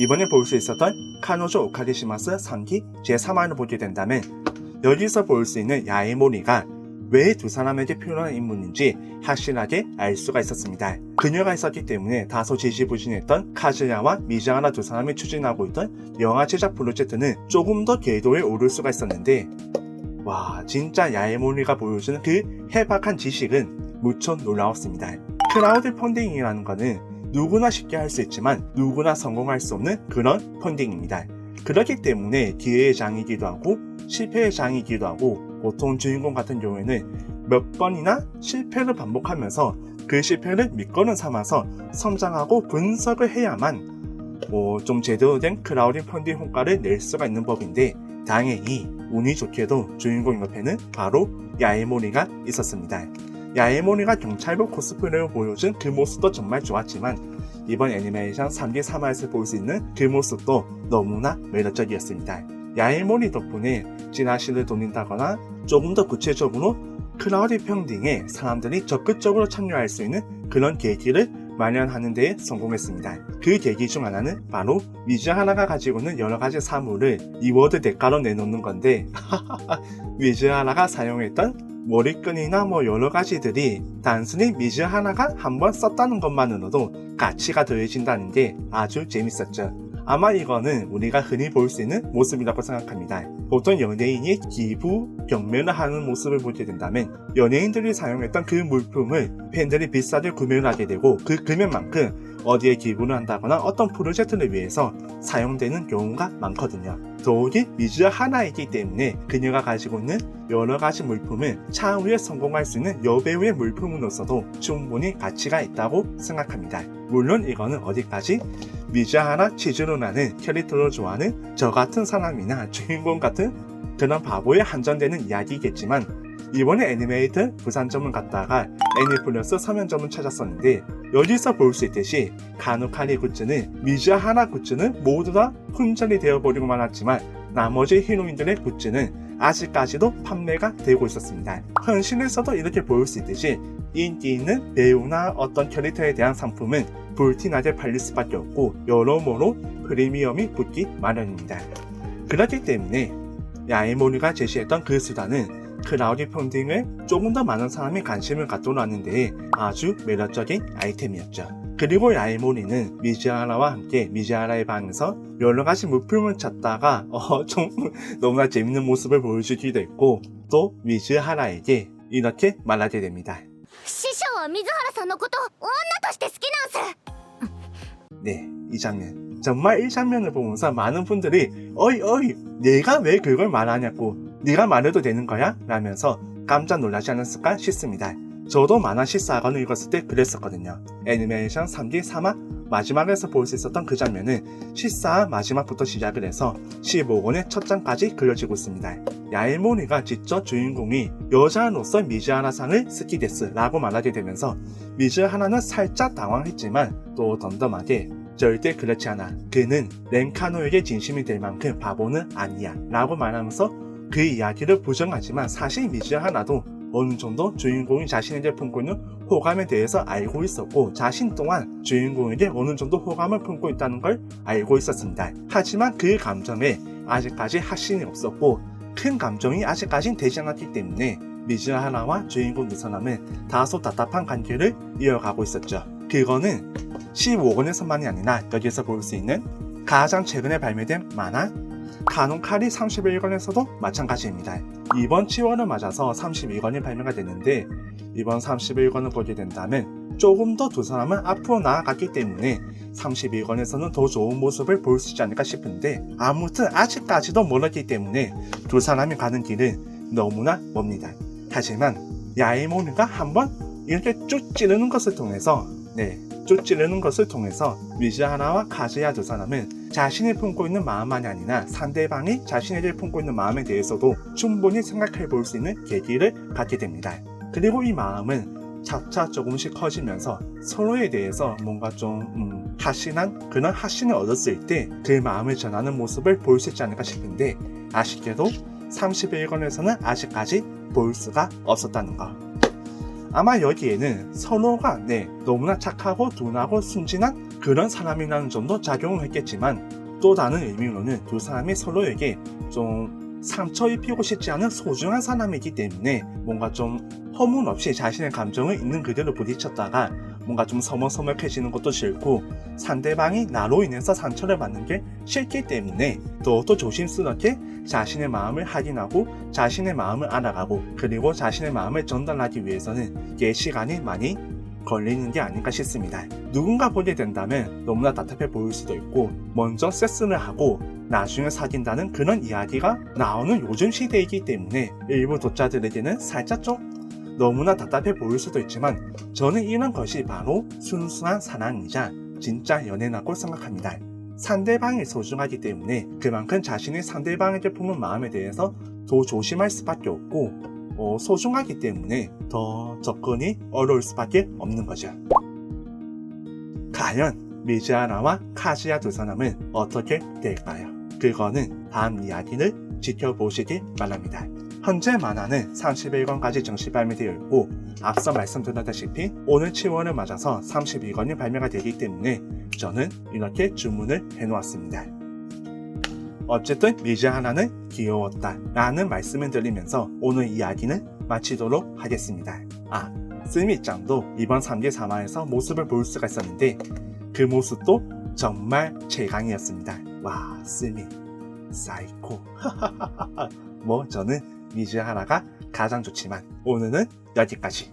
이번에 볼 수 있었던 카노조 오카리시마스 3기 제3화를 보게 된다면 여기서 볼 수 있는 야에모리가 왜 두 사람에게 필요한 인물인지 확실하게 알 수가 있었습니다. 그녀가 있었기 때문에 다소 지지부진했던 카즈야와 미즈하나 두 사람이 추진하고 있던 영화 제작 프로젝트는 조금 더 궤도에 오를 수가 있었는데, 와, 진짜 야에모리가 보여주는 그 해박한 지식은 무척 놀라웠습니다. 크라우드 펀딩이라는 것은 누구나 쉽게 할 수 있지만 누구나 성공할 수 없는 그런 펀딩입니다. 그렇기 때문에 기회의 장이기도 하고 실패의 장이기도 하고, 보통 주인공 같은 경우에는 몇 번이나 실패를 반복하면서 그 실패를 밑거름 삼아서 성장하고 분석을 해야만 좀 제대로 된 크라우드 펀딩 효과를 낼 수가 있는 법인데, 당연히 운이 좋게도 주인공 옆에는 바로 야에모리가 있었습니다. 야에모리가 경찰복 코스프레로 보여준 그 모습도 정말 좋았지만 이번 애니메이션 3기 3화에서 볼 수 있는 그 모습도 너무나 매력적이었습니다. 야에모리 덕분에 찌라시를 돌린다거나 조금 더 구체적으로 크라우드 펀딩에 사람들이 적극적으로 참여할 수 있는 그런 계기를 마련하는 데 성공했습니다. 그 계기 중 하나는 바로 미즈하나가 가지고 있는 여러가지 사물을 리워드 대가로 내놓는 건데 미즈하나가 사용했던 머리끈이나 여러가지들이 단순히 미즈하나가 한번 썼다는 것만으로도 가치가 더해진다는 게 아주 재밌었죠. 아마 이거는 우리가 흔히 볼 수 있는 모습이라고 생각합니다. 보통 연예인이 기부, 경매를 하는 모습을 보게 된다면 연예인들이 사용했던 그 물품을 팬들이 비싸게 구매를 하게 되고 그 금액만큼 어디에 기부를 한다거나 어떤 프로젝트를 위해서 사용되는 경우가 많거든요. 더욱이 미즈하나이기 때문에 그녀가 가지고 있는 여러가지 물품은 차후에 성공할 수 있는 여배우의 물품으로서도 충분히 가치가 있다고 생각합니다. 물론 이거는 어디까지 미즈하나 치즈루라는 캐릭터를 좋아하는 저 같은 사람이나 주인공 같은 그런 바보에 한정되는 이야기겠지만, 이번에 애니메이트 부산점을 갔다가 애니플러스 서면점을 찾았었는데 여기서 볼 수 있듯이 카누카리 굿즈는 미즈하나 굿즈는 모두 다 품절이 되어버리고 말았지만 나머지 히로인들의 굿즈는 아직까지도 판매가 되고 있었습니다. 현실에서도 이렇게 보일 수 있듯이 인기 있는 배우나 어떤 캐릭터에 대한 상품은 불티나게 팔릴 수밖에 없고 여러모로 프리미엄이 붙기 마련입니다. 그렇기 때문에 야에모리가 제시했던 그 수단은 크라우드 펀딩을 조금 더 많은 사람이 관심을 갖도록 하는 데 아주 매력적인 아이템이었죠. 그리고 야에모리는 미즈하나와 함께 미즈하나의 방에서 여러가지 물품을 찾다가 좀 너무나 재밌는 모습을 보여주기도 했고, 또 미즈하나에게 이렇게 말하게 됩니다. 師匠は水原さんのこと女として好きなんす。 네, 이 장면. 정말 이 장면을 보면서 많은 분들이 어이 내가 왜 그걸 말하냐고, 네가 말해도 되는 거야? 라면서 깜짝 놀라지 않았을까 싶습니다. 저도 만화 14권을 읽었을 때 그랬었거든요. 애니메이션 3기 3화 마지막에서 볼 수 있었던 그 장면은 14화 마지막부터 시작을 해서 15권의 첫 장까지 그려지고 있습니다. 야에모리가 직접 주인공이 여자로서 미즈하나상을 스키데스 라고 말하게 되면서 미즈하나는 살짝 당황했지만 또 덤덤하게 절대 그렇지 않아, 그는 렌카노에게 진심이 될 만큼 바보는 아니야 라고 말하면서 그 이야기를 부정하지만 사실 미즈하나도 어느 정도 주인공이 자신에게 품고 있는 호감에 대해서 알고 있었고 자신 또한 주인공에게 어느 정도 호감을 품고 있다는 걸 알고 있었습니다. 하지만 그 감정에 아직까지 확신이 없었고 큰 감정이 아직까진 되지 않았기 때문에 미즈하나와 주인공 두 사람은 다소 답답한 관계를 이어가고 있었죠. 그거는 15권에서만이 아니라 여기서 볼 수 있는 가장 최근에 발매된 만화 카누카리 31권에서도 마찬가지입니다. 이번 7월을 맞아서 32권이 발매가 됐는데 이번 31권을 보게 된다면 조금 더 두 사람은 앞으로 나아갔기 때문에 32권에서는 더 좋은 모습을 볼 수 있지 않을까 싶은데, 아무튼 아직까지도 멀었기 때문에 두 사람이 가는 길은 너무나 멉니다. 하지만 야에모리가 한번 이렇게 쭉 찌르는 것을 통해서 미즈하나와 카즈야 두 사람은 자신이 품고 있는 마음만이 아니라 상대방이 자신에게 품고 있는 마음에 대해서도 충분히 생각해 볼 수 있는 계기를 갖게 됩니다. 그리고 이 마음은 차차 조금씩 커지면서 서로에 대해서 뭔가 좀 그런 확신을 얻었을 때 그 마음을 전하는 모습을 볼 수 있지 않을까 싶은데, 아쉽게도 31권에서는 아직까지 볼 수가 없었다는 것. 아마 여기에는 서로가 너무나 착하고 둔하고 순진한 그런 사람이라는 점도 작용을 했겠지만 또 다른 의미로는 두 사람이 서로에게 좀 상처 입히고 싶지 않은 소중한 사람이기 때문에 뭔가 좀 허물 없이 자신의 감정을 있는 그대로 부딪혔다가 뭔가 좀 서먹서먹해지는 것도 싫고 상대방이 나로 인해서 상처를 받는 게 싫기 때문에 또 조심스럽게 자신의 마음을 확인하고 자신의 마음을 알아가고 그리고 자신의 마음을 전달하기 위해서는 이게 시간이 많이 걸리는 게 아닐까 싶습니다. 누군가 보게 된다면 너무나 답답해 보일 수도 있고 먼저 섹스를 하고 나중에 사귄다는 그런 이야기가 나오는 요즘 시대이기 때문에 일부 독자들에게는 살짝 좀 너무나 답답해 보일 수도 있지만 저는 이런 것이 바로 순수한 사랑이자 진짜 연애라고 생각합니다. 상대방이 소중하기 때문에 그만큼 자신이 상대방에게 품은 마음에 대해서 더 조심할 수밖에 없고 소중하기 때문에 더 접근이 어려울 수밖에 없는 거죠. 과연 미즈하라와 카즈야 두 사람은 어떻게 될까요? 그거는 다음 이야기를 지켜보시기 바랍니다. 현재 만화는 31권까지 정식 발매되어 있고 앞서 말씀드렸다시피 오늘 7월을 맞아서 32권이 발매가 되기 때문에 저는 이렇게 주문을 해놓았습니다. 어쨌든 미즈하라는 귀여웠다 라는 말씀을 드리면서 오늘 이야기는 마치도록 하겠습니다. 스미짱도 이번 3기 3화에서 모습을 볼 수가 있었는데 그 모습도 정말 최강이었습니다. 와, 스미 사이코. 뭐 저는 미즈하라가 가장 좋지만 오늘은 여기까지.